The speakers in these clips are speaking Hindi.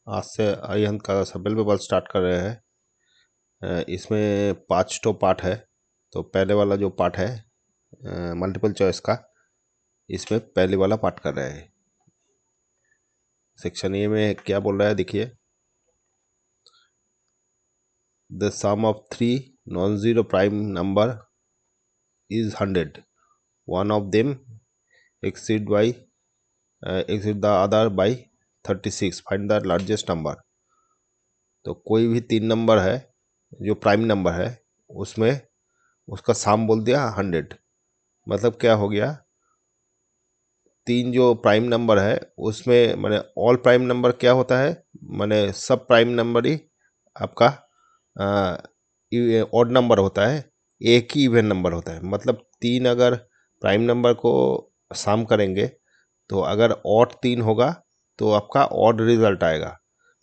आज से अरिहंत का सफल पेपर स्टार्ट कर रहे हैं। इसमें 5 तो पार्ट है। तो पहले वाला जो पार्ट है मल्टीपल चॉइस का, इसमें पहले वाला पार्ट कर रहे हैं। सेक्शन ए में क्या बोल रहा है देखिए। The sum of 3 non zero prime number is 100. One of them exceed the other by 36. Find the largest number. तो कोई भी 3 नंबर है जो प्राइम नंबर है, उसमें उसका सम बोल दिया 100। मतलब क्या हो गया, 3 जो प्राइम नंबर है उसमें माने ऑल प्राइम नंबर क्या होता है, माने सब प्राइम नंबर ही आपका ऑड नंबर होता है, एक ही इवन नंबर होता है। मतलब 3 अगर प्राइम नंबर को सम करेंगे तो अगर ऑड 3 होगा तो आपका ऑड रिजल्ट आएगा।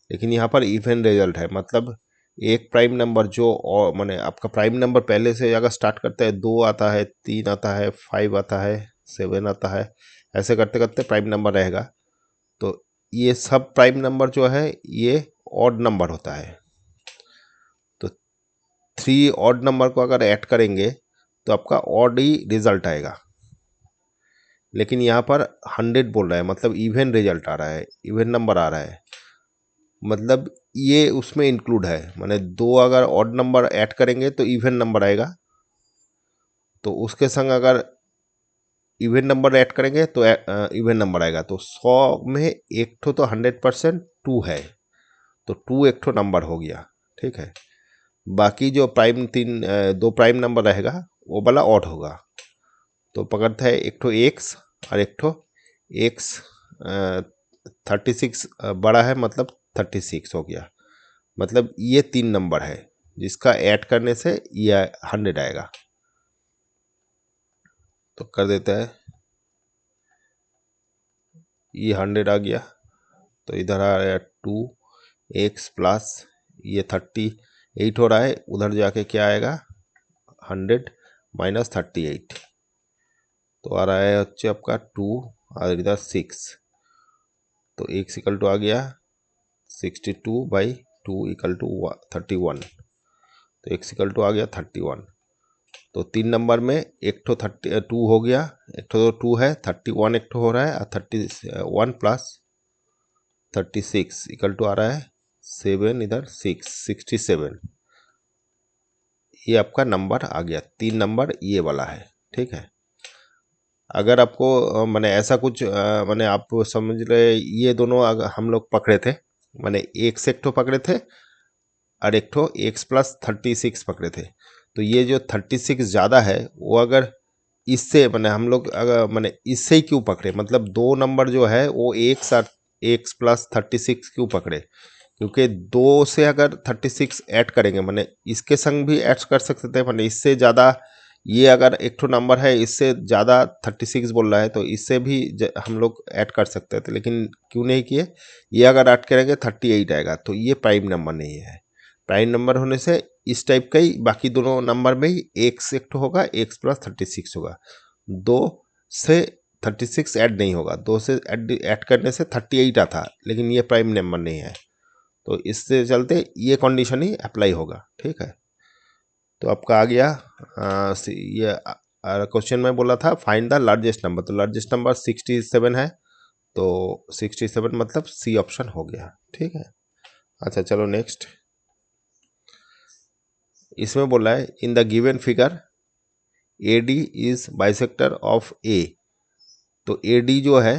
लेकिन यहाँ पर इवन रिजल्ट है, मतलब एक प्राइम नंबर जो और माने आपका प्राइम नंबर पहले से अगर स्टार्ट करता है 2 आता है, 3 आता है, 5 आता है, 7 आता है, ऐसे करते करते प्राइम नंबर रहेगा। तो ये सब प्राइम नंबर जो है ये ऑड नंबर होता है। तो 3 ऑड नंबर को अगर ऐड करेंगे तो आपका ऑड ही रिजल्ट आएगा। लेकिन यहाँ पर 100 बोल रहा है, मतलब इवन रिजल्ट आ रहा है, इवन नंबर आ रहा है। मतलब ये उसमें इंक्लूड है, माने 2 अगर ऑड नंबर ऐड करेंगे तो इवन नंबर आएगा। तो उसके संग अगर इवन नंबर ऐड करेंगे तो इवन नंबर आएगा। तो 100 में एक ठो तो 100% 2 है, तो 2 एक ठो नंबर हो गया। ठीक है, बाकी जो प्राइम 2 प्राइम नंबर रहेगा वो वाला ऑड होगा। तो पकड़ता है एक ठो एक्स और एक ठो एक्स 36 बड़ा है, मतलब 36 हो गया। मतलब ये 3 नंबर है जिसका ऐड करने से ये 100 आएगा। तो कर देता है, ये 100 आ गया। तो इधर आ रहा है 2x प्लस ये 38 हो रहा है, उधर जाके क्या आएगा 100 माइनस 38। तो आ रहा है बच्चे आपका 2 और इधर 6। तो x इक्वल टू आ गया 62/2 इक्वल टू 31। तो x इक्वल टू आ गया 31। तो 3 नंबर में एक ठो 32 हो गया, एक ठो तो 2 है, 31 एक ठो हो रहा है, और 31 प्लस 36 इक्वल टू आ रहा है 7, इधर 67। ये आपका नंबर आ गया। 3 नंबर ये वाला है। ठीक है, अगर आपको माने ऐसा कुछ माने आप समझ रहे, ये दोनों अगर हम लोग पकड़े थे, माने एक से एक ठो पकड़े थे और एक ठो x प्लस 36 पकड़े थे। तो ये जो 36 ज़्यादा है वो अगर इससे माने हम लोग अगर माने इससे ही क्यों पकड़े, मतलब 2 नंबर जो है वो x प्लस 36 क्यों पकड़े, क्योंकि 2 से अगर 36 ऐड करेंगे माने इसके संग भी ऐड कर सकते थे, माने इससे ज़्यादा ये अगर एक ठो नंबर है इससे ज़्यादा 36 बोल रहा है तो इससे भी हम लोग ऐड कर सकते थे, लेकिन क्यों नहीं किए। ये अगर ऐड करेंगे 38 आएगा, तो ये प्राइम नंबर नहीं है। प्राइम नंबर होने से इस टाइप का ही बाकी दोनों नंबर में ही एक्स एक ठो होगा, एक्स प्लस 36 होगा। 2 से 36 ऐड नहीं होगा, 2 से ऐड करने से 38 आता, लेकिन ये प्राइम नंबर नहीं है। तो इससे चलते ये कंडीशन ही अप्लाई होगा। ठीक है, तो आपका आ गया ये क्वेश्चन में बोला था फाइंड द लार्जेस्ट नंबर। तो लार्जेस्ट नंबर 67 है, तो 67 मतलब सी ऑप्शन हो गया। ठीक है, अच्छा चलो नेक्स्ट। इसमें बोला है in the given figure AD is bisector of A। तो AD जो है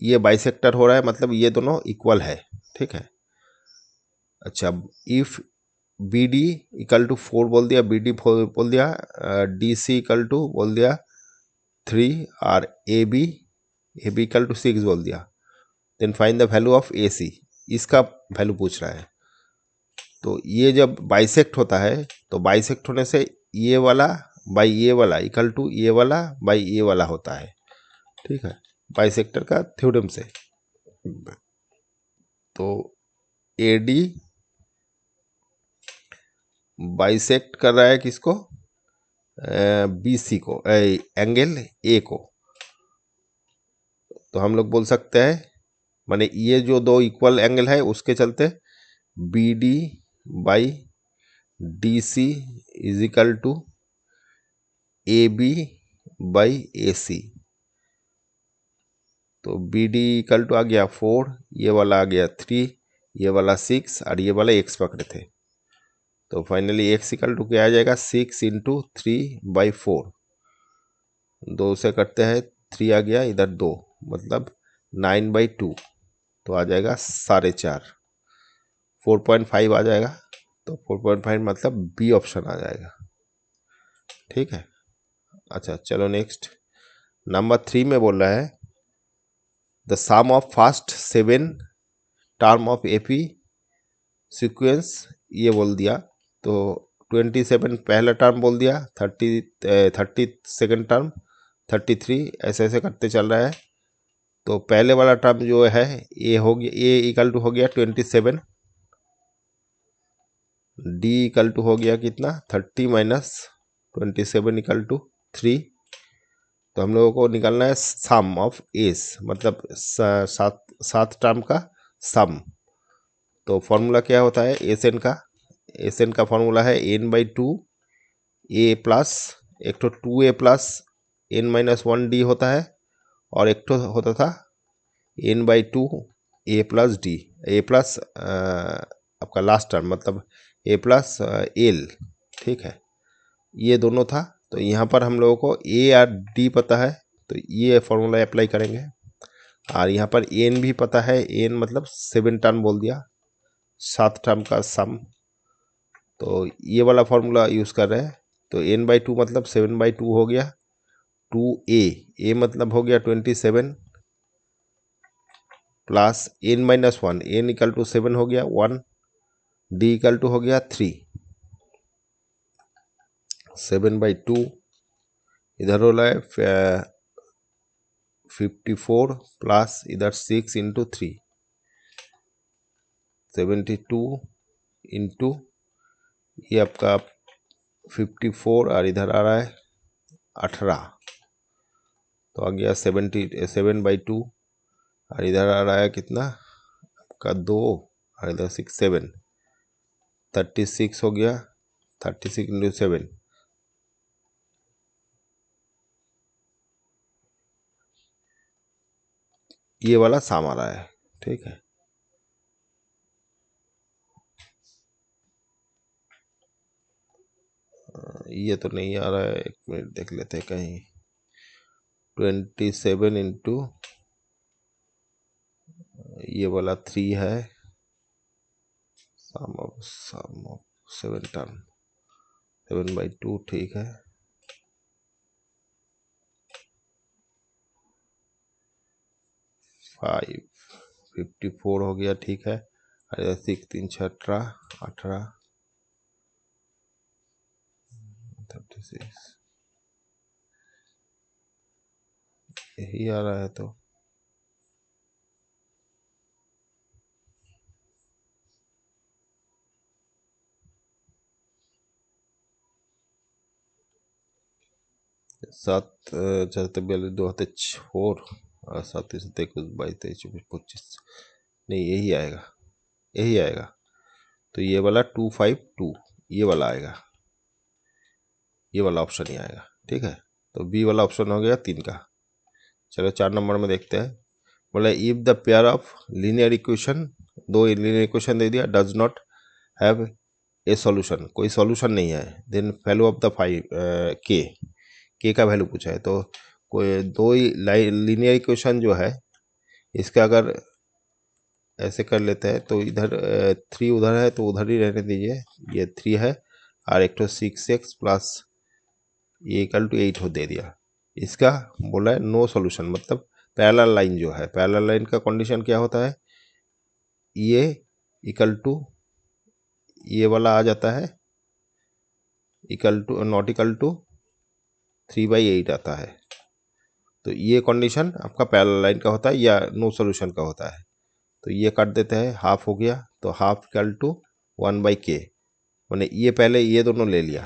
ये बाइसेक्टर हो रहा है, मतलब ये दोनों इक्वल है। ठीक है, अच्छा इफ BD इक्वल टू 4 बोल दिया, BD 4 बोल दिया, DC इक्वल टू बोल दिया 3 और AB इक्वल टू 6 बोल दिया, then find the value of AC। इसका वैल्यू पूछ रहा है। तो ये जब बाइसेक्ट होता है तो बाइसेक्ट होने से ये वाला बाई ये वाला इक्वल टू ये वाला बाई ये वाला होता है। ठीक है, बाइसेक्टर का थ्योरम से। तो AD बाइसेक्ट कर रहा है किसको, BC को, एंगल A को। तो हम लोग बोल सकते हैं माने ये जो दो इक्वल एंगल है उसके चलते B D by D C is equal to A B by A C. तो बी डी इक्वल टू आ गया 4, ये वाला आ गया 3, ये वाला 6 और ये वाला x पकड़े थे। तो फाइनली x इक्वल टू क्या आ जाएगा 6 इंटू 3/4, 2 से कटते हैं 3 आ गया इधर 2, मतलब 9/2, तो आ जाएगा 4.5, 4.5 आ जाएगा। तो 4.5 मतलब बी ऑप्शन आ जाएगा। ठीक है, अच्छा चलो नेक्स्ट नंबर 3 में बोल रहा है the sum of first 7 term of AP sequence, ये बोल दिया। तो 27 पहला टर्म बोल दिया, 30 सेकेंड टर्म, 33 ऐसे ऐसे करते चल रहा है। तो पहले वाला टर्म जो है ए हो गया, ए इक्वल टू हो गया 27, डी इक्वल टू हो गया कितना 30 माइनस 27 इक्वल टू 3। तो हम लोगों को निकालना है सम ऑफ एस, मतलब सात टर्म का सम। तो फॉर्मूला क्या होता है एस एन का? एस एन का फॉर्मूला है n/2 ए प्लस, एक तो 2a प्लस n-1 डी होता है, और एक तो होता था n/2 ए प्लस डी, ए प्लस आपका लास्ट टर्म मतलब ए प्लस एल। ठीक है, ये दोनों था। तो यहाँ पर हम लोगों को ए और डी पता है, तो ये फॉर्मूला अप्लाई करेंगे। और यहाँ पर एन भी पता है, एन मतलब 7 टर्म बोल दिया, 7 टर्म का सम। तो ये वाला फॉर्मूला यूज़ कर रहे हैं। तो n/2 मतलब 7/2 हो गया, 2a, ए मतलब हो गया 27 plus n-1, n equal to 7 हो गया 1, डी इक्वल टू हो गया 3, 7/2 इधर हो रहा है 54 प्लस इधर 6 इंटू 3, 72 इंटू ये आपका 54 और इधर आ रहा है 18, तो आ गया 7/2 और इधर आ रहा है कितना आपका 2 और इधर 6 7, 36 हो गया, 36 इंटू 7, ये वाला साम आ रहा है। ठीक है, ये तो नहीं आ रहा है, एक मिनट देख लेते हैं कहीं। 27 इंटू ये वाला 3 है, सम ऑफ 7 टर्म 7/2, ठीक है। फाइव 54 हो गया, ठीक है। अरे 6 3 6 18, 36 यही आ रहा है। तो सात चौहत्तर 42 2 हाथे 4 और 7 21 22 23 24 25, नहीं यही आएगा, यही आएगा। तो ये वाला 252 ये वाला आएगा, ये वाला ऑप्शन ही आएगा। ठीक है, तो बी वाला ऑप्शन हो गया 3 का। चलो 4 नंबर में देखते हैं। बोला if the pair of linear equation, दो लीनियर इक्वेशन दे दिया, does not have a solution, कोई सॉल्यूशन नहीं है, देन वैल्यू ऑफ द के का वैल्यू पूछा है। तो कोई दो लीनियर इक्वेशन जो है इसका अगर ऐसे कर लेते हैं, तो इधर 3 उधर है तो उधर ही रहने दीजिए, ये 3 है और एक तो 6x प्लस ये इक्वल टू 8 हो दे दिया। इसका बोला है नो सॉल्यूशन, मतलब पैरेलल लाइन जो है, पैरेलल लाइन का कंडीशन क्या होता है, ये इक्वल टू ये वाला आ जाता है, equal to not equal to 3/8 आता है। तो ये कंडीशन आपका पैरेलल लाइन का होता है या नो सॉल्यूशन का होता है। तो ये काट देते हैं, हाफ हो गया, तो हाफ इक्वल टू 1/k, मैंने ये पहले ये दोनों ले लिया।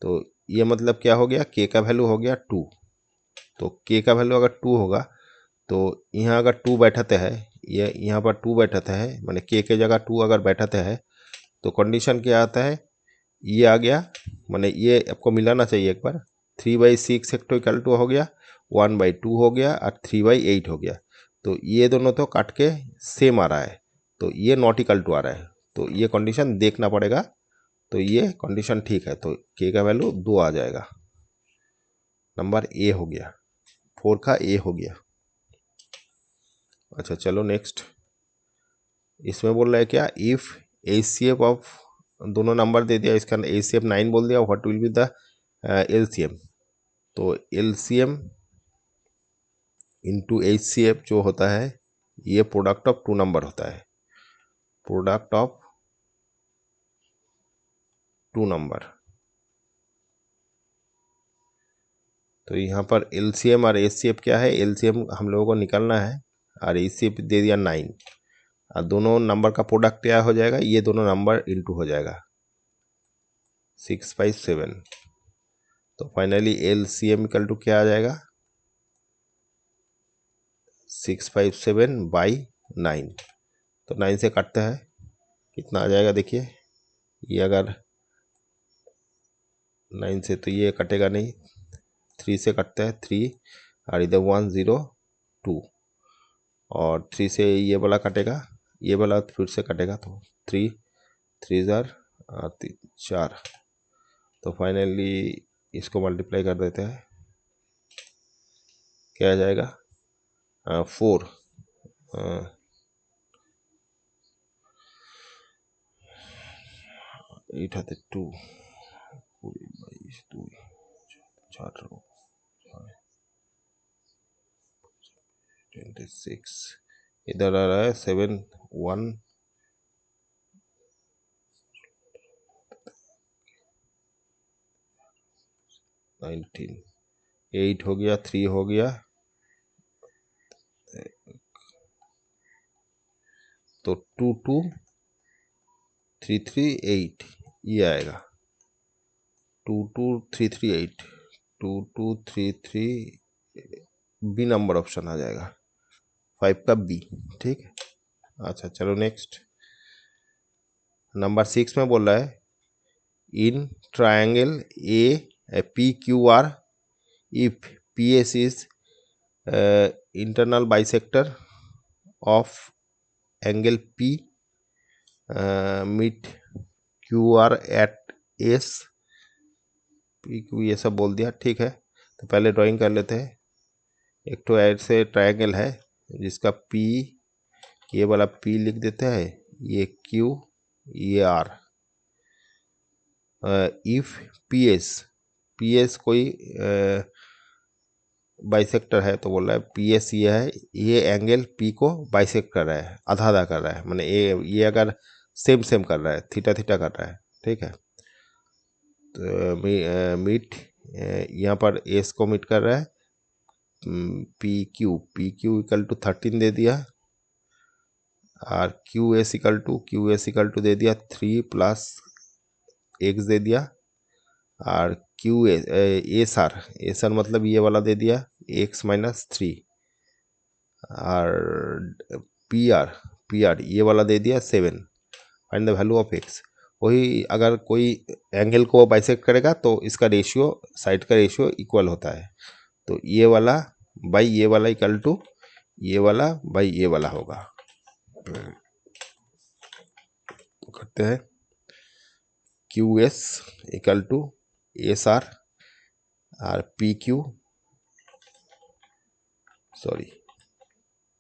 तो ये मतलब क्या हो गया, k का वैल्यू हो गया 2। तो k का वैल्यू अगर 2 होगा तो यहाँ अगर 2 बैठाते हैं, ये यहाँ पर 2 बैठाता है, मैंने के जगह 2 अगर बैठाता है तो कंडीशन क्या आता है, ये आ गया, मैंने ये आपको मिलाना चाहिए एक बार। 3/6 इक्वल टू हो गया, 1/2 हो गया और 3/8 हो गया। तो ये दोनों तो काट के सेम आ रहा है, तो ये नॉट इक्वल टू आ रहा है, तो ये कंडीशन देखना पड़ेगा। तो ये कंडीशन ठीक है, तो के का वैल्यू 2 आ जाएगा। नंबर ए हो गया, 4 का ए हो गया। अच्छा चलो नेक्स्ट, इसमें बोल रहा है क्या, इफ एचसीएफ ऑफ, दोनों नंबर दे दिया, इसका एचसीएफ 9 बोल दिया, what will be the LCM. तो एलसीएम इंटू एचसीएफ जो होता है, ये प्रोडक्ट ऑफ 2 नंबर होता है, प्रोडक्ट ऑफ 2 नंबर। तो यहाँ पर एलसीएम और एचसीएफ क्या है, एलसीएम हम लोगों को निकालना है और एचसीएफ दे दिया 9, और दोनों नंबर का प्रोडक्ट क्या हो जाएगा, ये दोनों नंबर इंटू हो जाएगा 6/7। तो फाइनली एलसीएम इक्वल टू क्या आ जाएगा, 6/7/9। तो 9 से काटता है, कितना आ जाएगा देखिए, ये अगर 9 से, तो ये कटेगा नहीं, 3 से कटता है 3, और इधर 1 0 2, और 3 से ये वाला कटेगा, ये वाला फिर से कटेगा, तो 3 3 जार 4। तो फाइनली इसको मल्टीप्लाई कर देते हैं, क्या आ जाएगा, 4 8 हाथे 2 22 2 4 26, इधर आ रहा है 7 1 19, 8 हो गया, 3 हो गया, तो 2 2 3 3 8 ये आएगा, 2 2 3 3 8 2 2 3 3 बी नंबर ऑप्शन आ जाएगा, 5 का बी। ठीक है, अच्छा चलो नेक्स्ट, नंबर 6 में बोल रहा है, in triangle a P Q R, if P S is internal bisector of angle P, meet Q R at S, P Q ये सब बोल दिया, ठीक है। तो पहले ड्राइंग कर लेते हैं। एक तो ऐसे ट्रायंगल है जिसका पी, ये वाला पी लिख देते हैं, ये क्यू, ये आर। इफ पी एस कोई बाइसेक्टर है, तो बोल रहा है पी एस ये है, ये एंगल पी को बाइसेक्ट कर रहा है, आधा आधा कर रहा है, मैंने ये अगर सेम सेम कर रहा है, थीटा थीटा कर रहा है, ठीक है। तो मीट यहाँ पर एस को मीट कर रहा है, पी क्यू इक्वल टू 13 दे दिया, और क्यू एस इक्वल टू दे दिया 3 प्लस एक्स दे दिया, और क्यू एस आर मतलब ये वाला दे दिया एक्स माइनस 3, और पी आर ये वाला दे दिया 7। Find the value of x. वही अगर कोई एंगल को बाइसेक्ट करेगा तो इसका रेशियो, साइड का रेशियो इक्वल होता है। तो ये वाला बाई ये वाला इक्वल टू ये वाला बाई ये वाला होगा। तो करते हैं Q S equal to S R, और P Q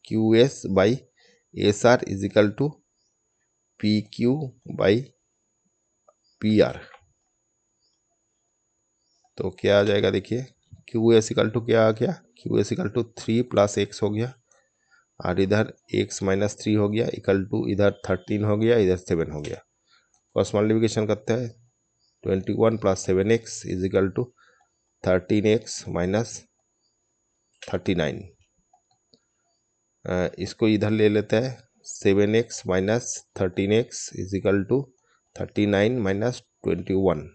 Q S by S R is equal to P Q by P R. तो क्या आ जाएगा देखिए, क्यू एस इक्वल टू क्या आ गया, Q S equal to 3 plus x हो गया, और इधर एक्स माइनस 3 हो गया, इक्वल टू इधर 13 हो गया, इधर 7 हो गया। क्रॉस मल्टीप्लिकेशन करते हैं, 21 plus 7x is equal to 13x minus 39। इसको इधर ले लेते हैं, 7x minus 13x is equal to 39 minus 21।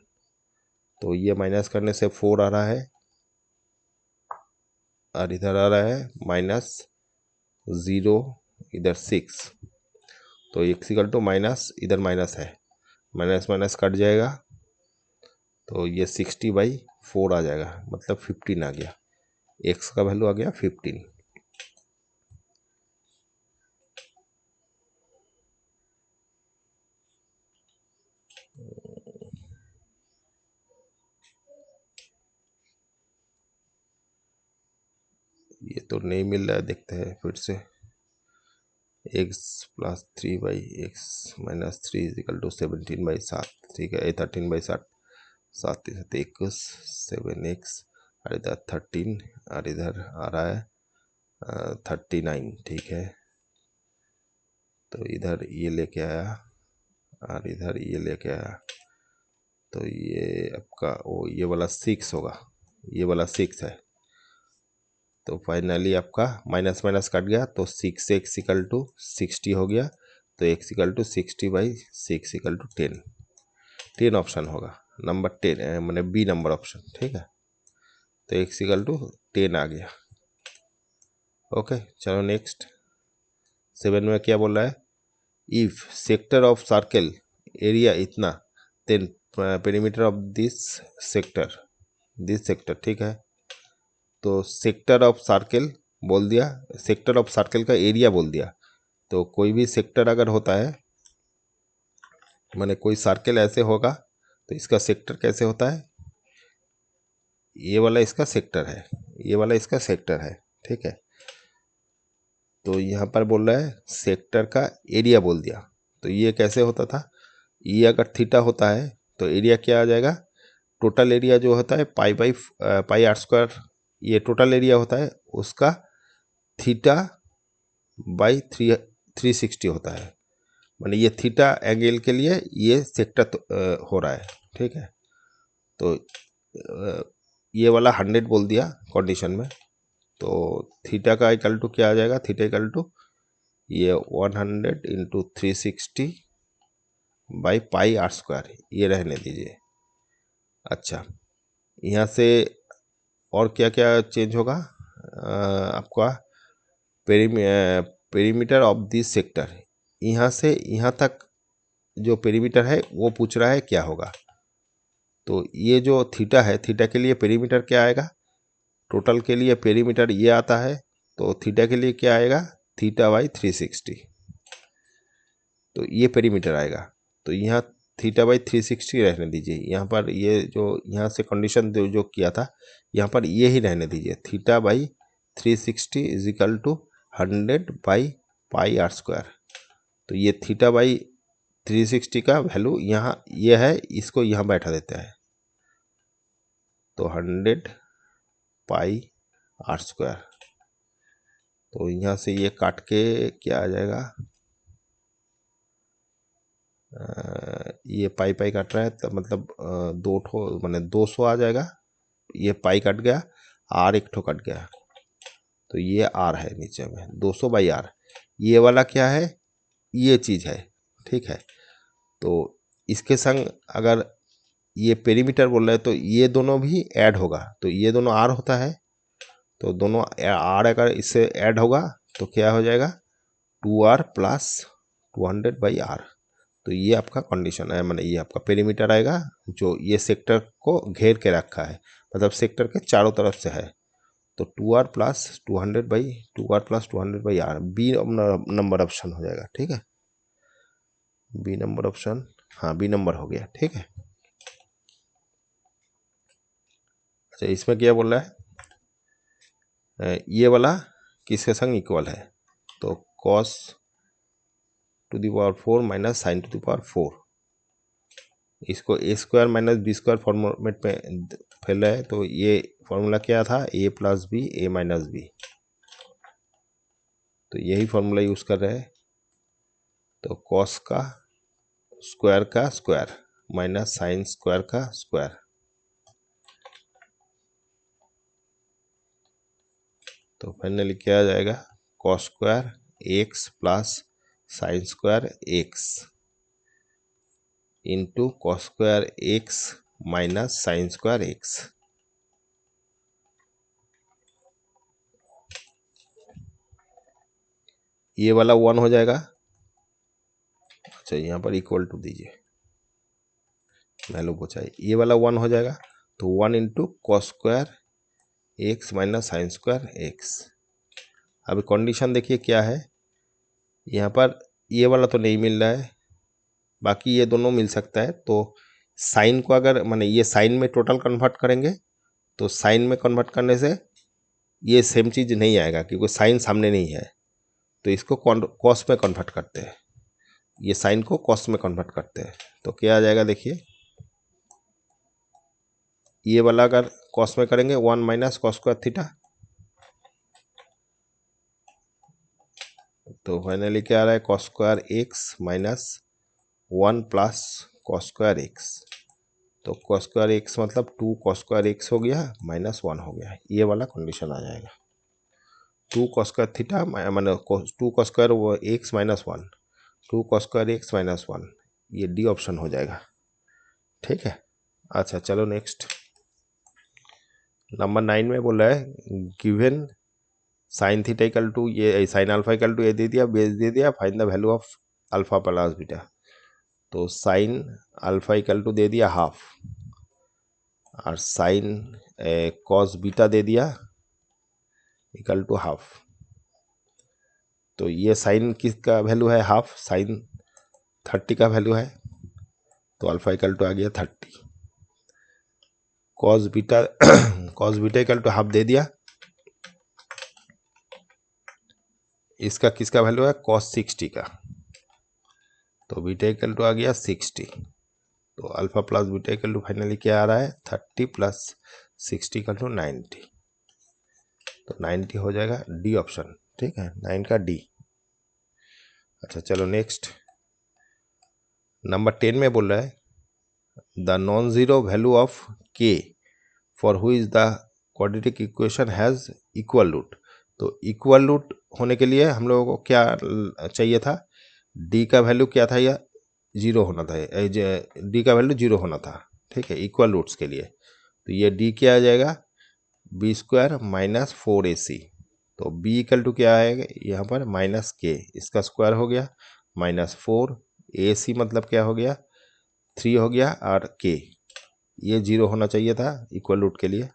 तो ये माइनस करने से 4 आ रहा है, और इधर आ रहा है माइनस 0 इधर 6, तो एक्स इक्वल टू माइनस, इधर माइनस है, माइनस माइनस कट जाएगा, तो ये 60/4 आ जाएगा, मतलब 15 आ गया, एक्स का वैल्यू आ गया 15। ये तो नहीं मिल रहा है, देखते हैं फिर से। X plus 3/x-3 is equal to 17/7, ठीक है, 13/7, 7×7 7x, और इधर 13, और इधर आ रहा है 39, ठीक है। तो इधर ये लेके आया और इधर ये लेके आया, तो ये आपका वो ये वाला 6 होगा, ये वाला 6 है। तो फाइनली आपका माइनस माइनस कट गया, तो 6x इक्वल टू 60 हो गया, तो x equal to 60/6 equal to 10, 10 option होगा, नंबर 10 मैंने बी नंबर ऑप्शन, ठीक है। तो x इक्वल टू 10 आ गया। ओके, चलो नेक्स्ट 7 में क्या बोल रहा है, if sector of circle area इतना, then perimeter of this sector, ठीक है। तो सेक्टर ऑफ सर्कल बोल दिया, सेक्टर ऑफ सर्कल का एरिया बोल दिया। तो कोई भी सेक्टर अगर होता है, माने कोई सर्कल ऐसे होगा, तो इसका सेक्टर कैसे होता है, ये वाला इसका सेक्टर है, ये वाला इसका सेक्टर है, ठीक है। तो यहाँ पर बोल रहा है सेक्टर का एरिया बोल दिया, तो ये कैसे होता था, ये अगर थीटा होता है तो एरिया क्या आ जाएगा, टोटल एरिया जो होता है पाई r², ये टोटल एरिया होता है, उसका θ/360 होता है, माने ये थीटा एंगल के लिए ये सेक्टर हो रहा है, ठीक है। तो ये वाला 100 बोल दिया कंडीशन में, तो थीटा का इक्वल टू क्या आ जाएगा, थीटा इक्वल टू ये 100 इंटू 360/πr², ये रहने दीजिए। अच्छा, यहाँ से और क्या क्या चेंज होगा, आपका पेरीमीटर ऑफ दिस सेक्टर, यहाँ से यहाँ तक जो पेरीमीटर है वो पूछ रहा है क्या होगा। तो ये जो थीटा है, थीटा के लिए पेरीमीटर क्या आएगा, टोटल के लिए पेरीमीटर ये आता है, तो थीटा के लिए क्या आएगा, θ/360, तो ये पेरीमीटर आएगा। तो यहाँ θ/360 रहने दीजिए, यहाँ पर ये जो यहाँ से कंडीशन जो किया था, यहाँ पर ये ही रहने दीजिए, θ/360 इज इक्वल टू 100/πr²। तो ये θ/360 का वैल्यू यहाँ ये है, इसको यहाँ बैठा देता है, तो 100/πr²। तो यहाँ से ये काट के क्या आ जाएगा, ये पाई पाई काट रहा है, तो मतलब दो ठो मैंने 200 आ जाएगा, ये पाई कट गया, आर एक ठो कट गया, तो ये आर है नीचे में 200/r। ये वाला क्या है, ये चीज़ है, ठीक है। तो इसके संग अगर ये पेरीमीटर बोल रहे हैं, तो ये दोनों भी ऐड होगा, तो ये दोनों आर होता है, तो दोनों आर अगर इससे ऐड होगा तो क्या हो जाएगा, 2r प्लस 200/r। तो ये आपका कंडीशन है, मतलब ये आपका पेरीमीटर आएगा जो ये सेक्टर को घेर के रखा है, मतलब सेक्टर के चारों तरफ से है। तो 2r plus 200/r B number option हो जाएगा, ठीक है, बी नंबर ऑप्शन, हाँ बी नंबर हो गया, ठीक है। अच्छा, इसमें क्या बोल रहा है, ये वाला किसके संग इक्वल है, तो cos to the power 4 minus sine to the power 4, इसको a² माइनस b² फॉर्मेट में फैल रहा है। तो ये फॉर्मूला क्या था, a plus B a minus B, तो यही फॉर्मूला यूज़ कर रहे हैं। तो cos का स्क्वायर माइनस साइन स्क्वायर का स्क्वायर, तो फाइनली क्या आ जाएगा, cos² x plus sin² x into cos² x minus sin² x। ये वाला 1 हो जाएगा। अच्छा यहाँ पर इक्वल टू दीजिए, वैल्यू पूछा है, ये वाला 1 हो जाएगा। तो 1 into cos square x minus sine square x. अभी कंडीशन देखिए क्या है, यहाँ पर ये वाला तो नहीं मिल रहा है, बाकी ये दोनों मिल सकता है। तो साइन को अगर माने ये साइन में टोटल कन्वर्ट करेंगे तो साइन में कन्वर्ट करने से ये सेम चीज़ नहीं आएगा क्योंकि साइन सामने नहीं है। तो इसको कॉस में कन्वर्ट करते हैं, ये साइन को कॉस में कन्वर्ट करते हैं। तो क्या आ जाएगा देखिए, ये वाला अगर कॉस में करेंगे 1 माइनस कॉस स्क्वायर थीटा, तो फाइनली क्या आ रहा है cos square x minus 1 plus cos square x. तो कॉस स्क्वायर एक्स मतलब 2 कॉस स्क्वायर एक्स हो गया माइनस 1 हो गया, ये वाला कंडीशन आ जाएगा। 2 कॉस स्क्वायर थीटा माने 2 cos square x minus 1, 2 cos square x minus 1, ये डी ऑप्शन हो जाएगा। ठीक है, अच्छा चलो नेक्स्ट नंबर 9 में बोल रहा है given sine theta equal to ये साइन अल्फा इक्वल टू ये दे दिया, बेस दे दिया, find the value of alpha plus beta. तो साइन अल्फा इक्वल टू दे दिया हाफ और साइन कॉस बीटा दे दिया इक्वल टू हाफ। तो ये साइन किसका वैल्यू है हाफ, साइन 30 का वैल्यू है, तो अल्फा इक्वल टू आ गया 30। Cos beta cos beta equal to half दे दिया, इसका किसका वैल्यू है कॉस 60 का, तो बीटा इक्वल टू आ गया 60। तो alpha plus beta equal to finally क्या आ रहा है 30 प्लस 60 इक्वल टू 90। तो 90 हो जाएगा डी ऑप्शन। ठीक है, 9 का डी। अच्छा चलो नेक्स्ट नंबर 10 में बोल रहा है the non zero value of K for who is the quadratic equation has equal root. तो इक्वल रूट होने के लिए हम लोगों को क्या चाहिए था, डी का वैल्यू क्या था, या जीरो होना था, डी का वैल्यू जीरो होना था। ठीक है, इक्वल रूट्स के लिए तो ये डी क्या आ जाएगा बी स्क्वायर माइनस 4ac। तो बी इक्वल टू क्या आएगा यहाँ पर माइनस के, इसका स्क्वायर हो गया माइनस 4, ac मतलब क्या हो गया 3 हो गया, और के ये जीरो होना चाहिए था इक्वल रूट के लिए।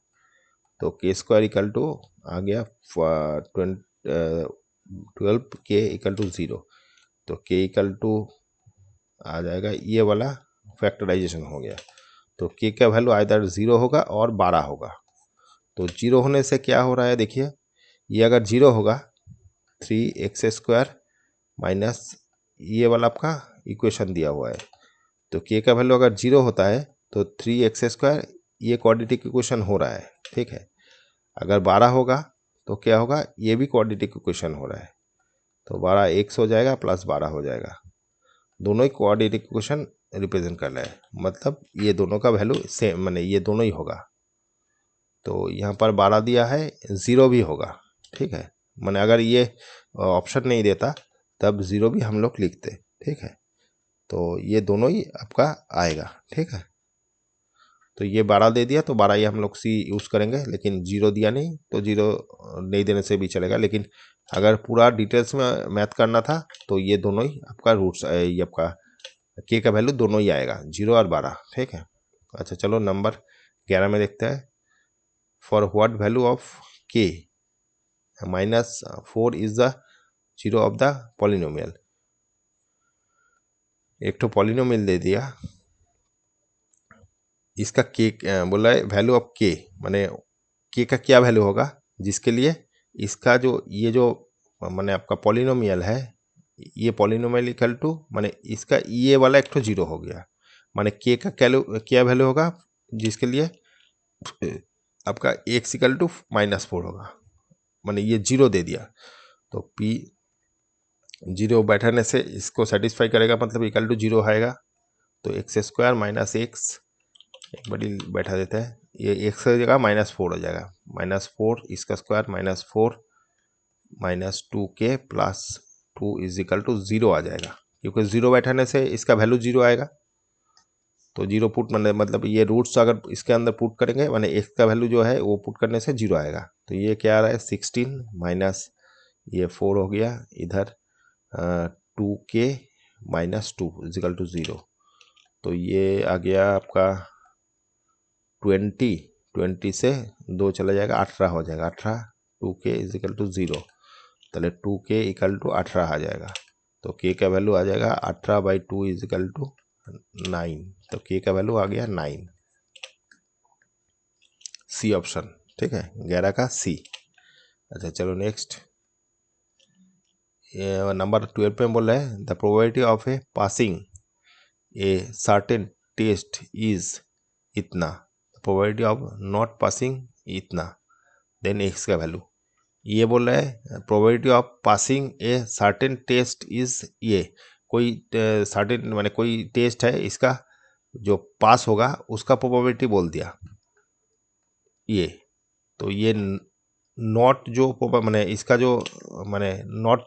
तो के स्क्वायर इक्वल टू आ गया 12 के इक्वल टू 0। तो के इक्वल टू आ जाएगा ये वाला फैक्टराइजेशन हो गया। तो के का वैल्यू आइदर 0 होगा और 12 होगा। तो 0 होने से क्या हो रहा है देखिए, ये अगर 0 होगा 3x स्क्वायर माइनस ये वाला आपका इक्वेशन दिया हुआ है। तो के का वैल्यू अगर 0 होता है तो 3x स्क्वायर ये क्वाड्रेटिक इक्वेशन हो रहा है। ठीक है, अगर 12 होगा तो क्या होगा, ये भी क्वाड्रेटिक इक्वेशन हो रहा है। तो 12x हो जाएगा प्लस 12 हो जाएगा, दोनों ही क्वाड्रेटिक इक्वेशन रिप्रेजेंट कर रहा है, मतलब ये दोनों का वैल्यू सेम माने ये दोनों ही होगा। तो यहाँ पर 12 दिया है, 0 भी होगा। ठीक है, माने अगर ये ऑप्शन नहीं देता तब 0 भी हम लोग लिखते। ठीक है, तो ये दोनों ही आपका आएगा। ठीक है, तो ये 12 दे दिया तो 12 ये हम लोग सी यूज़ करेंगे, लेकिन 0 दिया नहीं तो 0 नहीं देने से भी चलेगा। लेकिन अगर पूरा डिटेल्स में मैथ करना था तो ये दोनों ही आपका रूट्स, ये आपका के का वैल्यू दोनों ही आएगा 0 और 12। ठीक है, अच्छा चलो नंबर 11 में देखते हैं फॉर व्हाट वैल्यू ऑफ के minus 4 is the zero of the polynomial. एक तो पॉलिनोमियल दे दिया, इसका के बोला है वैल्यू ऑफ के माने के का क्या वैल्यू होगा, जिसके लिए इसका जो ये जो माने आपका पॉलिनोमियल है, ये पॉलिनोमियल इक्वल टू माने इसका ये वाला एक तो जीरो हो गया, माने के का क्या वैल्यू होगा जिसके लिए आपका एक्स इक्वल टू -4 होगा, माने ये जीरो दे दिया। तो पी जीरो बैठाने से इसको सेटिस्फाई करेगा, मतलब इक्वल टू जीरो आएगा। तो एक्स स्क्वायर माइनस एक्स एक बड़ी बैठा देता है, ये एक्स की जगह -4 हो जाएगा, -4 इसका square -4 -2k plus 2 is equal to 0 आ जाएगा, क्योंकि 0 बैठाने से इसका वैल्यू 0 आएगा। तो 0 पुट मतलब ये रूट्स अगर इसके अंदर पुट करेंगे माने एक्स का वैल्यू जो है वो पुट करने से 0 आएगा। तो ये क्या आ रहा है 16 माइनस ये 4 हो गया इधर 2k माइनस 2 इजिकल टू 0। तो ये आ गया आपका 20 से 2 चला जाएगा 18 हो जाएगा 18। 2k इजिकल टू 0, ताहले 2k इक्वल टू 18 आ जाएगा। तो k का वैल्यू आ जाएगा 18/2 इजिकल टू 9। तो k का वैल्यू आ गया 9, सी ऑप्शन। ठीक है, 11 का सी। अच्छा चलो नेक्स्ट, नंबर 12 में बोल रहा है the probability of a passing a certain test is इतना, प्रोबेबिलिटी ऑफ नॉट पासिंग इतना, देन एक्स का वैल्यू। ये बोल रहा है probability of passing a certain test is ये, कोई सर्टेन माने कोई टेस्ट है, इसका जो पास होगा उसका प्रोबेबिलिटी बोल दिया ये। तो ये नॉट जो माने इसका जो माने नॉट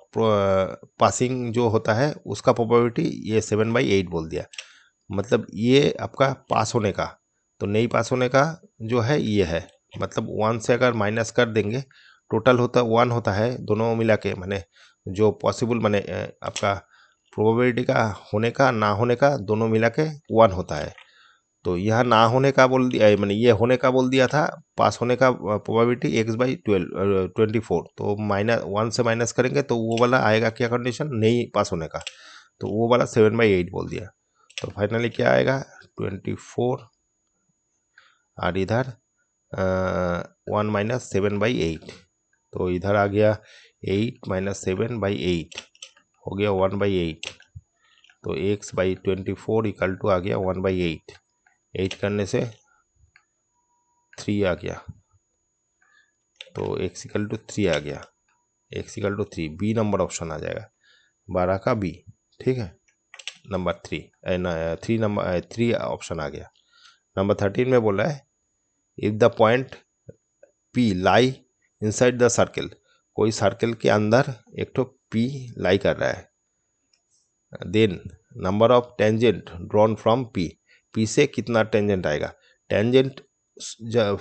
पासिंग जो होता है उसका प्रोबेबिलिटी ये 7/8 बोल दिया। मतलब ये आपका पास होने का, तो नहीं पास होने का जो है ये है, मतलब 1 से अगर माइनस कर देंगे टोटल होता 1 होता है दोनों मिला के, माने जो पॉसिबल माने आपका प्रोबेबिलिटी का होने का ना होने का दोनों मिला के 1 होता है। तो यह ना होने का बोल दिया, मैंने ये होने का बोल दिया था, पास होने का प्रोबेबिलिटी x/24। तो -1 से माइनस करेंगे तो वो वाला आएगा क्या कंडीशन, नहीं पास होने का, तो वो वाला 7/8 बोल दिया। तो फाइनली क्या आएगा 24, और इधर 1 माइनस 7/8। तो इधर आ गया 8 माइनस 7/8 हो गया 1/8। तो x/24 इक्वल टू आ गया 1/8। 8 करने से 3 आ गया, तो x इक्वल टू 3 आ गया, x equal to 3, B number option आ जाएगा 12 का बी। ठीक है, नंबर 3 ऑप्शन आ गया। नंबर 13 में बोला है if the point P lie inside the circle, कोई सर्कल के अंदर एक तो P लाई कर रहा है, then number of tangent drawn from P से कितना टेंजेंट आएगा। टेंजेंट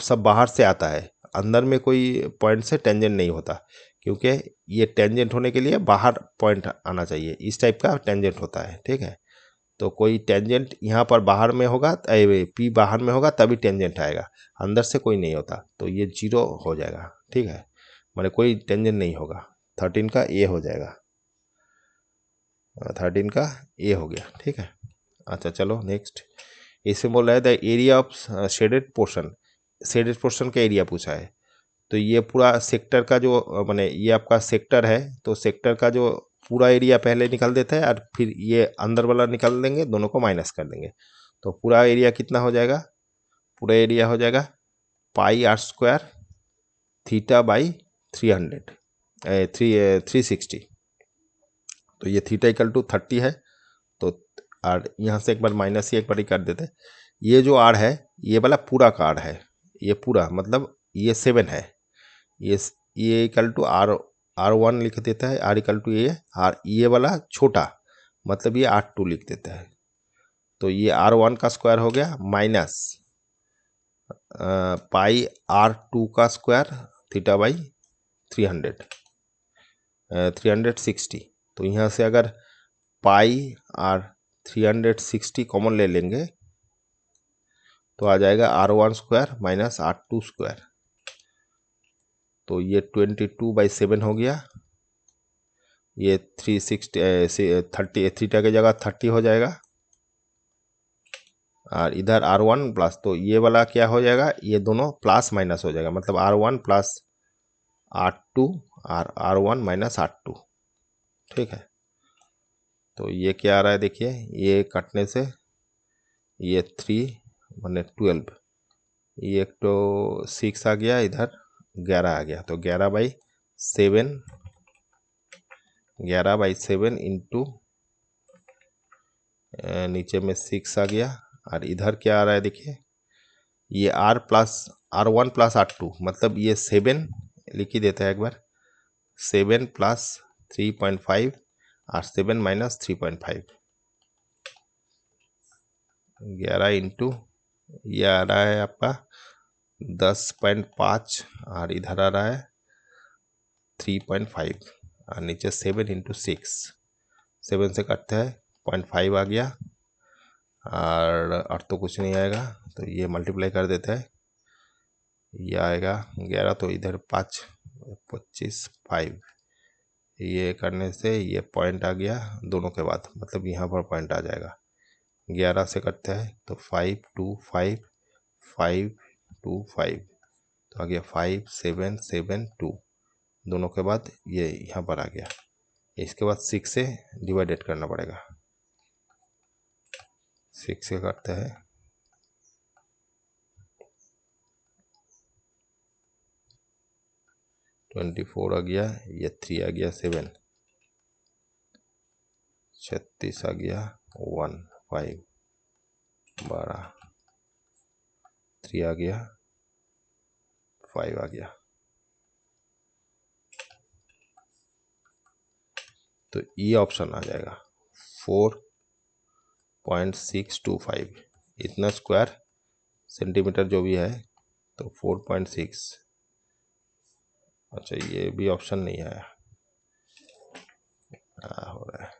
सब बाहर से आता है, अंदर में कोई पॉइंट से टेंजेंट नहीं होता, क्योंकि ये टेंजेंट होने के लिए बाहर पॉइंट आना चाहिए, इस टाइप का टेंजेंट होता है। ठीक है, तो कोई टेंजेंट यहाँ पर बाहर में होगा, P बाहर में होगा तभी टेंजेंट आएगा, अंदर से कोई नहीं होता, तो ये 0 हो जाएगा। ठीक है, माने कोई टेंजेंट नहीं होगा। 13 का ए हो जाएगा, 13 का ए हो गया। ठीक है, अच्छा चलो नेक्स्ट, इसमें बोल रहा है the area of shaded portion, shaded portion का एरिया पूछा है। तो ये पूरा सेक्टर का जो माने ये आपका सेक्टर है, तो सेक्टर का जो पूरा एरिया पहले निकाल देता है और फिर ये अंदर वाला निकाल देंगे, दोनों को माइनस कर देंगे। तो पूरा एरिया कितना हो जाएगा, पूरा एरिया हो जाएगा πr² θ/300 360। तो ये थीटा इक्वल टू 30 है, तो और यहाँ से एक बार माइनस ही एक बार ही कर देते हैं। ये जो आर है ये वाला पूरा का आर है, ये पूरा मतलब ये 7 है, ये इक्वल टू R1 लिख देता है, R इक्वल टू ये वाला छोटा मतलब ये R2 लिख देता है। तो ये R1 का स्क्वायर हो गया माइनस πr2 का स्क्वायर θ/300 360। तो यहाँ से अगर πr360 कॉमन ले लेंगे तो आ जाएगा R1² माइनस R2²। तो ये 22/7 हो गया, ये 360 30 थीटा की जगह 30 हो जाएगा, और इधर R1 प्लस, तो ये वाला क्या हो जाएगा, ये दोनों प्लस माइनस हो जाएगा, मतलब R1 प्लस R2 और R1 माइनस R2। ठीक है, तो ये क्या आ रहा है देखिए, ये कटने से ये 3 माने 12, ये एक तो 6 आ गया, इधर 11 आ गया, तो 11/7 इंटू नीचे में 6 आ गया, और इधर क्या आ रहा है देखिए, ये R1 प्लस R2 मतलब ये 7 लिख ही देता है एक बार, 7 प्लस 3.5 और 7 माइनस 3.5, 11 इंटू ये आ रहा है आपका 10.5 और इधर आ रहा है 3.5 और नीचे 7 इंटू 6, 7 से काटते हैं 0.5 आ गया, और तो कुछ नहीं आएगा, तो ये मल्टीप्लाई कर देते हैं, ये आएगा 11, तो इधर 5 25 5, ये करने से ये पॉइंट आ गया दोनों के बाद, मतलब यहाँ पर पॉइंट आ जाएगा। 11 से करते हैं तो 5 2 5 5 2 5, तो आ गया 5 7 7 2, दोनों के बाद ये यहाँ पर आ गया। इसके बाद 6 से डिवाइडेड करना पड़ेगा, 6 से करते हैं 24 आ गया, ये 3 आ गया 7, 36 आ गया 1 5 12, 3 आ गया 5 आ गया, तो ये ऑप्शन आ जाएगा 4.625, इतना स्क्वायर सेंटीमीटर जो भी है, तो 4.6। अच्छा, ये भी ऑप्शन नहीं आया, हो रहा है।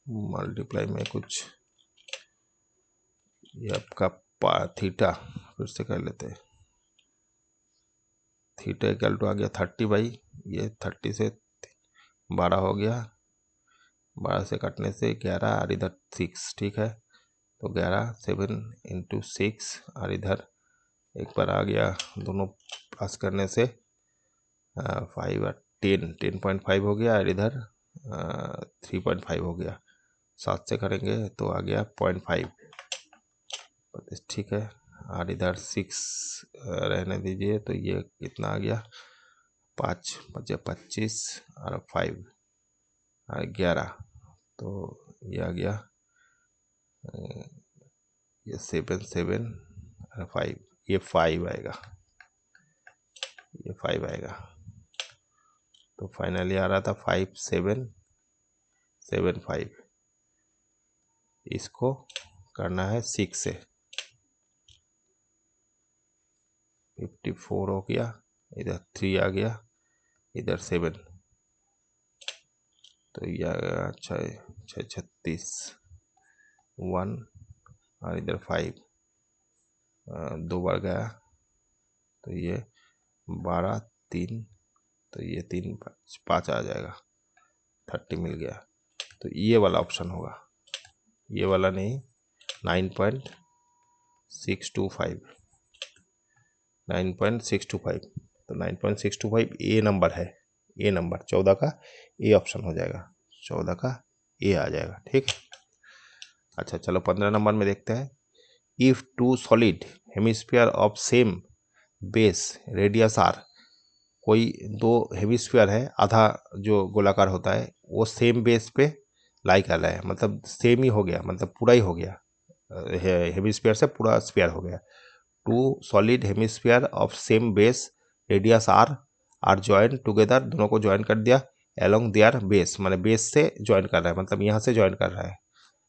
मल्टीप्लाई में कुछ, ये आपका थीटा फिर से कर लेते हैं। थीटा इक्वल टू आ गया 30 बाई, ये 30 से 12 हो गया, 12 से कटने से 11, और इधर 6, ठीक है, तो 11 7 इंटू 6, और इधर एक बार आ गया, दोनों पास करने से 5 और 10.5 हो गया, और इधर 3.5 हो गया। 7 से करेंगे तो आ गया 0.5, ठीक है, और इधर 6 रहने दीजिए, तो ये कितना आ गया, 5 बचे 25, और 5 और 11, तो ये आ गया ये 7 7 और 5, ये 5 आएगा, ये 5 आएगा, तो फाइनली आ रहा था 5 7 7 5। इसको करना है 6 से, 54 हो गया, इधर 3 आ गया, इधर 7, तो ये आ गया 36 1, और इधर 5 2 बार गया, तो ये 12 3, तो ये 3 5 आ जाएगा, 30 मिल गया, तो ये वाला ऑप्शन होगा, ये वाला नहीं, 9.625 9.625, तो 9.625 ए नंबर है, ए नंबर 14 का ए ऑप्शन हो जाएगा, 14 का ए आ जाएगा, ठीक है। अच्छा चलो 15 नंबर में देखते हैं। If two solid hemisphere of same base radius R, कोई दो हेमिस्फीयर है, आधा जो गोलाकार होता है वो सेम बेस पे लाई कर रहा है, मतलब सेम ही हो गया, मतलब पूरा ही हो गया, हेमिस्फीयर से पूरा स्फीयर हो गया। Two solid hemisphere of same base radius R are join together, दोनों को ज्वाइन कर दिया, एलोंग देयर बेस, माने बेस से ज्वाइन कर रहा है, मतलब यहाँ से ज्वाइन कर रहा है।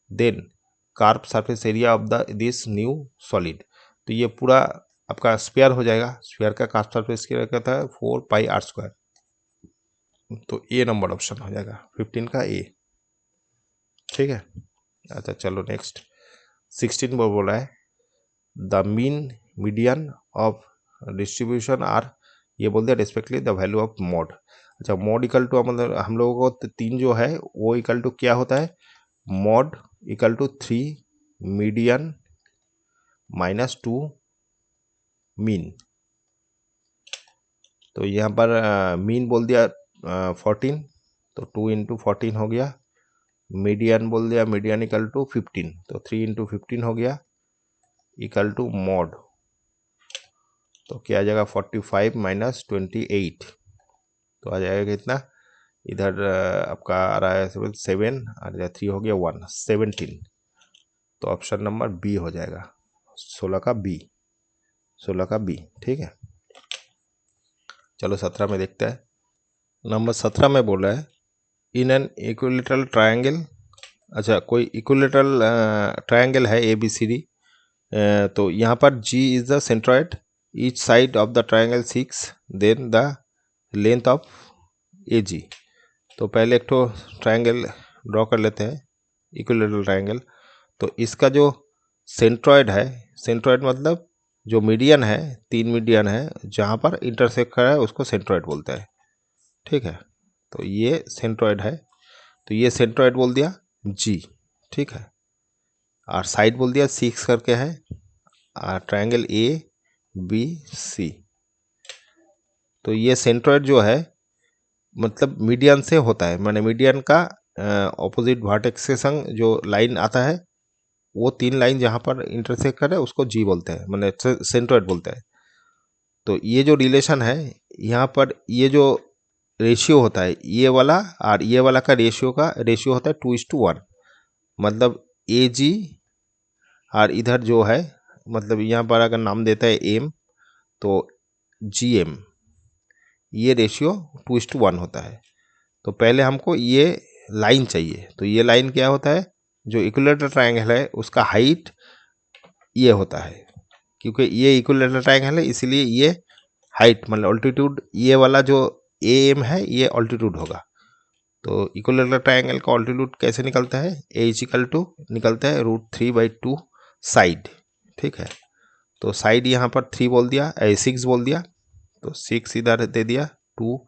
Then curved surface area of the this new solid, तो ये पूरा आपका स्फीयर हो जाएगा, स्फीयर का कार्प सरफेस एरिया कहता है 4 पाई आर स्क्वायर, तो ए नंबर ऑप्शन हो जाएगा 15 का ए, ठीक है। अच्छा चलो नेक्स्ट 16 पर बोला है the mean median of distribution are, ये बोल दिया respectively the value of mode. अच्छा मॉड इक्वल टू, मतलब हम लोगों को 3 जो है वो इक्वल टू क्या होता है, mode equal to 3 median minus 2 mean, तो यहाँ पर मीन बोल दिया 14, तो 2 इंटू 14 हो गया, मीडियन बोल दिया मीडियन इक्वल टू 15, तो 3 इंटू 15 हो गया, इक्वल टू मॉड, तो क्या आ जाएगा 45 माइनस 28, तो आ जाएगा कितना, इधर आपका आ रहा है 7, और इधर 3 हो गया 1 17, तो ऑप्शन नंबर बी हो जाएगा, 16 का बी, 16 का बी, ठीक है। चलो 17 में देखते हैं। नंबर 17 में बोल रहा है इन एन इक्विलेटरल ट्रायंगल, अच्छा कोई इक्विलेटरल ट्रायंगल है ए बी सी डी, तो यहाँ पर G is the centroid, each side of the triangle 6, then the length of AG। तो पहले एक तो ट्राइंगल ड्रॉ कर लेते हैं, इक्विलेटरल ट्राइंगल। तो इसका जो सेंट्रॉइड है, सेंट्रॉइड मतलब जो मीडियन है, 3 मीडियन है जहाँ पर इंटरसेक्ट कर रहा है उसको सेंट्रॉइड बोलते हैं, ठीक है। तो ये सेंट्रॉइड है, तो ये सेंट्रॉइड बोल दिया G, ठीक है। और साइड बोल दिया 6 करके है, और ट्राइंगल ABC। तो ये सेंट्रॉइड जो है मतलब मीडियन से होता है, माने मीडियन का ऑपोजिट वर्टेक्स के संग जो लाइन आता है, वो 3 लाइन जहाँ पर इंटरसेक्ट करे उसको G बोलते हैं, माने सेंट्रॉइड बोलते हैं। तो ये जो रिलेशन है यहाँ पर, ये जो रेशियो होता है ये वाला और ये वाला का रेशियो होता है 2:1। मतलब AG और इधर जो है, मतलब यहाँ पर अगर नाम देता है M तो GM, ये रेशियो 2:1 होता है। तो पहले हमको ये लाइन चाहिए, तो ये लाइन क्या होता है, जो इक्विलेटरल ट्रायंगल है उसका हाइट ये होता है, क्योंकि ये इक्विलेटरल ट्रायंगल है इसलिए ये हाइट मतलब ऑल्टीट्यूड, ये वाला जो AM है ये ऑल्टीट्यूड होगा। तो इक्विलेटरल ट्रायंगल का ऑल्टीट्यूड कैसे निकलता है, A= निकलता है √3/2 साइड, ठीक है। तो साइड यहाँ पर 3 बोल दिया, 6 बोल दिया, तो 6 इधर दे दिया, 2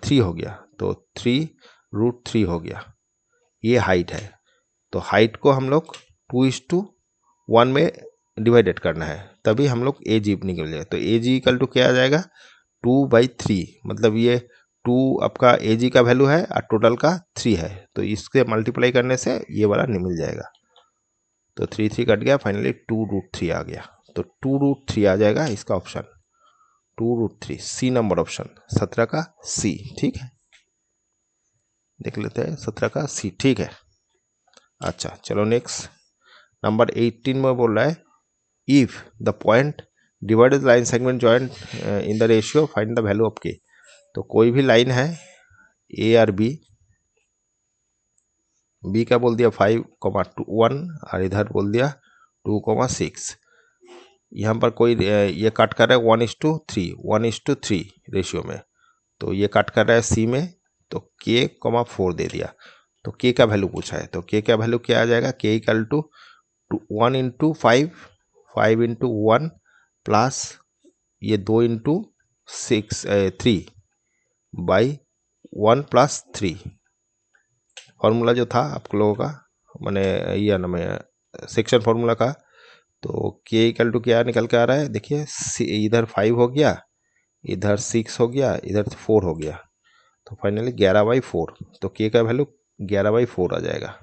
3 हो गया, तो 3√3 हो गया, ये हाइट है। तो हाइट को हम लोग 2:1 में डिवाइडेड करना है, तभी हम लोग AG निकल जाए। तो AG= क्या आ जाएगा, 2/3, मतलब ये 2 आपका AG का वैल्यू है और टोटल का 3 है, तो इसके मल्टीप्लाई करने से ये वाला मिल जाएगा। तो 3 कट गया, फाइनली 2√3 आ गया। तो 2√3 आ जाएगा इसका ऑप्शन, 2√3 C नंबर ऑप्शन, 17 का C, ठीक है। देख लेते हैं 17 का C, ठीक है। अच्छा चलो नेक्स्ट, नंबर 18 में बोल रहा है if the point divide line segment joint in the ratio find the value of K। तो कोई भी लाइन है A और B का बोल दिया 5,1 और इधर बोल दिया 2,6। यहाँ पर कोई ये कट कर रहा है 1:3 रेशियो में, तो ये कट कर रहा है C में, तो K,4 दे दिया। तो K का वैल्यू पूछा है, तो K का वैल्यू क्या आ जाएगा, K = 1 × 5, 5 × 1 प्लस ये 2 × 3/1 + 3। फार्मूला जो था आप लोगों का, मैंने ये ना मैं सेक्शन फार्मूला का, तो K = क्या निकल के आ रहा है, देखिए इधर 5 हो गया, इधर 6 हो गया, इधर 4 हो गया, तो फाइनली 11/4। तो K का वैल्यू 11/4 आ जाएगा,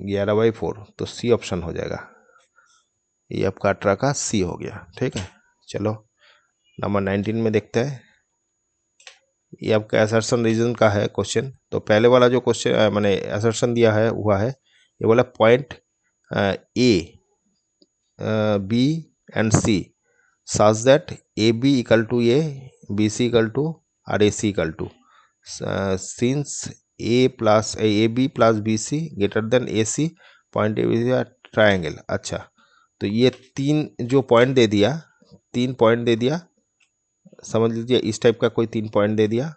11/4, तो C ऑप्शन हो जाएगा। ये आपका 18 का C हो गया, ठीक है। चलो नंबर 19 में देखते हैं, ये आपका असर्शन रीजन का है क्वेश्चन। तो पहले वाला जो क्वेश्चन मैंने असर्शन दिया है हुआ है, ये वाला point A, B and C such that AB = A, BC = और AC = since AB + BC > AC, point A B triangle. अच्छा, तो ये 3 जो पॉइंट दे दिया, 3 पॉइंट दे दिया, समझ लीजिए इस टाइप का कोई 3 पॉइंट दे दिया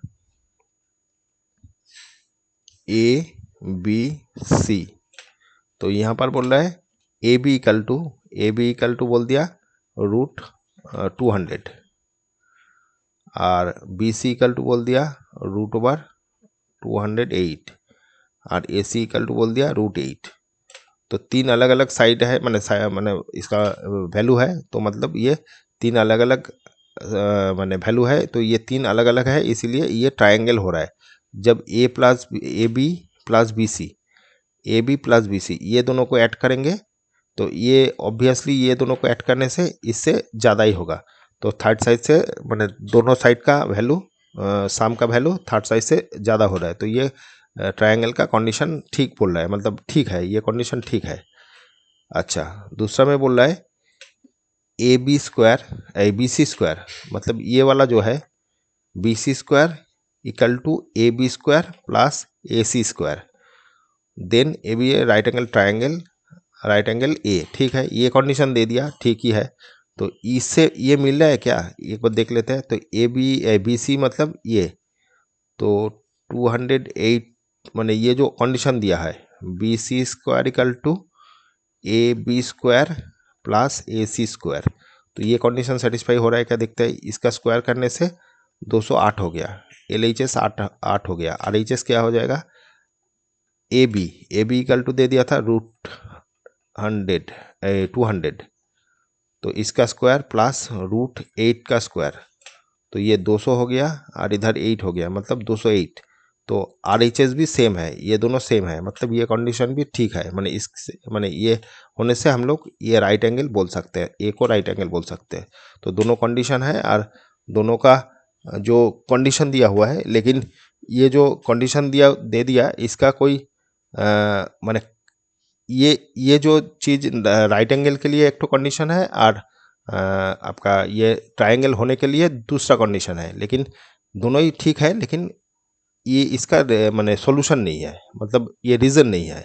A B C। तो यहाँ पर बोल रहा है AB = बोल दिया √200 और BC = बोल दिया √208 और AC = बोल दिया √8। तो 3 अलग अलग साइड है, मैंने इसका वैल्यू है, तो मतलब ये 3 अलग अलग मैंने वैल्यू है, तो ये 3 अलग अलग है, इसीलिए ये ट्रायंगल हो रहा है। जब AB + BC ये दोनों को ऐड करेंगे, तो ये ऑब्वियसली ये दोनों को ऐड करने से इससे ज़्यादा ही होगा। तो थर्ड साइड से मैंने दोनों साइड का वैल्यू, सम का वैल्यू थर्ड साइड से ज़्यादा हो रहा है, तो ये ट्रायंगल का कंडीशन ठीक बोल रहा है, मतलब ठीक है, ये कंडीशन ठीक है। अच्छा, दूसरा में बोल रहा है ABC², मतलब ये वाला जो है BC² = AB² + AC²। Then A B a right angle A, ठीक है, ये कंडीशन दे दिया, ठीक ही है। तो इससे ये मिल रहा है क्या, एक बार देख लेते हैं। तो ए बी सी मतलब ये, तो 208 मैंने ये जो कंडीशन दिया है B C square equal to A B square plus A C square, तो ये कंडीशन सेटिस्फाई हो रहा है क्या, देखते हैं। इसका स्क्वायर करने से 208 हो गया, एल एच एस 8 हो गया, आर एच एस क्या हो जाएगा, ए बी इक्वल टू दे दिया था √200, तो इसका स्क्वायर प्लस √8 का स्क्वायर, तो ये 200 हो गया और इधर 8 हो गया, मतलब 208। तो आर एच एस भी सेम है, ये दोनों सेम है, मतलब ये कंडीशन भी ठीक है। मैंने ये होने से हम लोग ये राइट एंगल बोल सकते हैं, ए को राइट एंगल बोल सकते हैं। तो दोनों कंडीशन है और दोनों का जो कंडीशन दिया हुआ है, लेकिन ये जो कंडीशन दे दिया इसका कोई माने ये जो चीज़ राइट एंगल के लिए एक तो कंडीशन है और आपका ये ट्रायंगल होने के लिए दूसरा कंडीशन है, लेकिन दोनों ही ठीक है, लेकिन ये इसका माने सॉल्यूशन नहीं है, मतलब ये रीज़न नहीं है।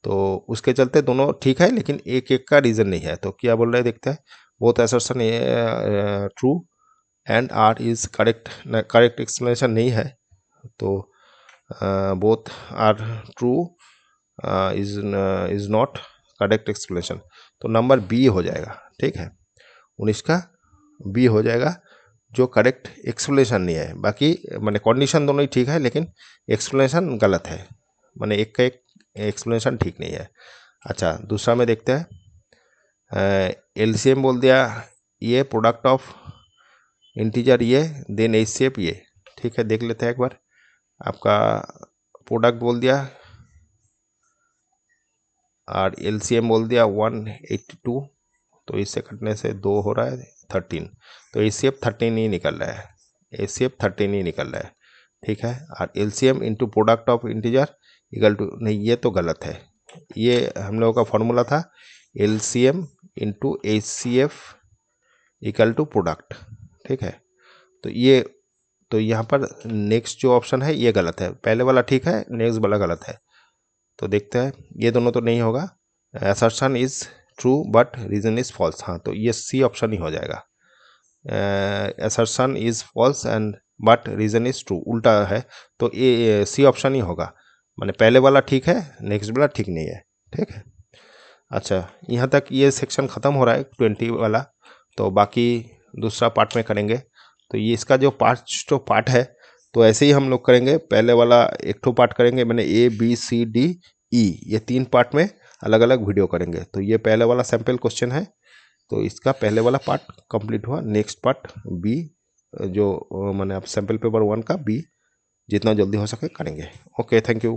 तो उसके चलते दोनों ठीक है, लेकिन एक एक का रीज़न नहीं है। तो क्या बोल रहे हैं देखते हैं। Both assertion true and R is correct, correct explanation नहीं है। तो both R true is not correct explanation, तो नंबर बी हो जाएगा, ठीक है। 19 का बी हो जाएगा, जो करेक्ट एक्सप्लेनेशन नहीं है। बाकी मैंने कंडीशन दोनों ही ठीक है, लेकिन एक्सप्लेनेशन गलत है, मैंने एक का एक एक्सप्लेनेशन ठीक नहीं है। अच्छा, दूसरा में देखते हैं। एलसीएम बोल दिया ये, प्रोडक्ट ऑफ इंटीजर ये, देन एचसीएफ ये, ठीक है। देख लेते हैं एक बार। आपका प्रोडक्ट बोल दिया और एलसीएम बोल दिया 182, तो इससे कटने से 2 हो रहा है 13, तो एचसीएफ 13 ही निकल रहा है, एचसीएफ 13 ही निकल रहा है, ठीक है। और LCM into product of integer equal to, नहीं ये तो गलत है, ये हम लोगों का फॉर्मूला था LCM into HCF equal to product, ठीक है। तो यहाँ पर नेक्स्ट जो ऑप्शन है ये गलत है, पहले वाला ठीक है, नेक्स्ट वाला गलत है। तो देखते हैं, ये दोनों तो नहीं होगा। Assertion is true but reason is false, हाँ, तो ये सी ऑप्शन ही हो जाएगा। Assertion is false and but reason is true, उल्टा है, तो ये सी ऑप्शन ही होगा। माने पहले वाला ठीक है, नेक्स्ट वाला ठीक नहीं है, ठीक है। अच्छा, यहाँ तक ये सेक्शन ख़त्म हो रहा है 20 वाला, तो बाकी दूसरा पार्ट में करेंगे। तो ये इसका जो पार्ट है, तो ऐसे ही हम लोग करेंगे। पहले वाला एक तो पार्ट करेंगे, मैंने A B C D E, ये 3 पार्ट में अलग अलग वीडियो करेंगे। तो ये पहले वाला सैम्पल क्वेश्चन है, तो इसका पहले वाला पार्ट कंप्लीट हुआ। नेक्स्ट पार्ट बी, जो मैंने आप सैम्पल पेपर 1 का बी जितना जल्दी हो सके करेंगे। Okay, thank you.